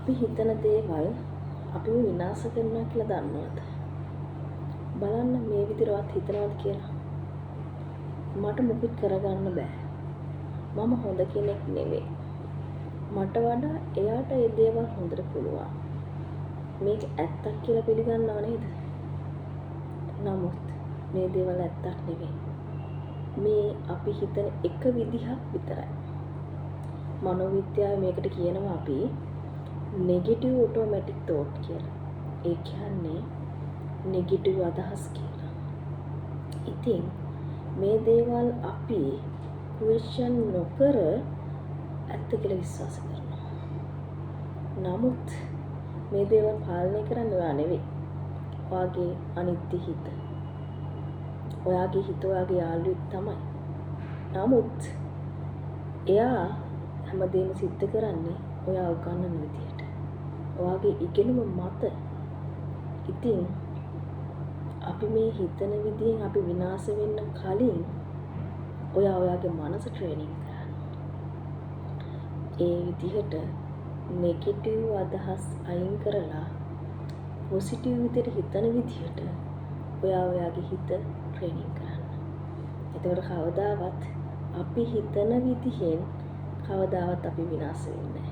අපි හිතන දේවල් අපිව විනාශ කරනවා කියලා දන්නවද? බලන්න මේ විදිහට හිතනවාද කියලා. මට මුකුත් කරගන්න බෑ. මම හොඳ කෙනෙක් නෙවෙයි. මට වඩා එයාට ඒ දේවල් හොඳට පුළුවන්. මේක ඇත්තක් කියලා පිළිගන්නව නේද? නමුත් මේ දේවල් ඇත්තක් නෙවෙයි. මේ අපි හිතන එක විදිහක් විතරයි. මනෝවිද්‍යාවේ මේකට කියනවා අපි නෙගටිව් ඔටෝමැටික් තෝට් කියලා. ඒ කියන්නේ නෙගටිව් අදහස් කියලා. ඉතින් මේ දේවල් අපි ක්වෙස්චන් නොකර ඇත්ත කියලා විශ්වාස කරනවා. නමුත් මේ දේවල් පාලනය කරන්න ඔයා නෙවෙයි. ඔයාගේ අනිත්‍ය හිත. ඔයාගේ හිත ඔයාගේ යාළුවෙක් තමයි. නමුත් එයා හැමදේම සිද්ධ කරන්නේ ඔයා උගන්නන විදියට. ඔයාගේ ඉගෙනුම මත. ඉතින් අපි මේ හිතන විදියෙන් අපි විනාශ වෙන්න කලින් ඔයාගේ මනස ට්‍රේනින් කරන්න. ඒ විදිහට නෙගටිව් අදහස් අයින් කරලා පොසිටිව් විදිහට හිතන විදිහට ඔයාගේ හිත ට්‍රේනින් කරන්න. එතකොට කවදාවත් අපි හිතන විදිහෙන් කවදාවත් අපි විනාශ වෙන්නේ නැහැ.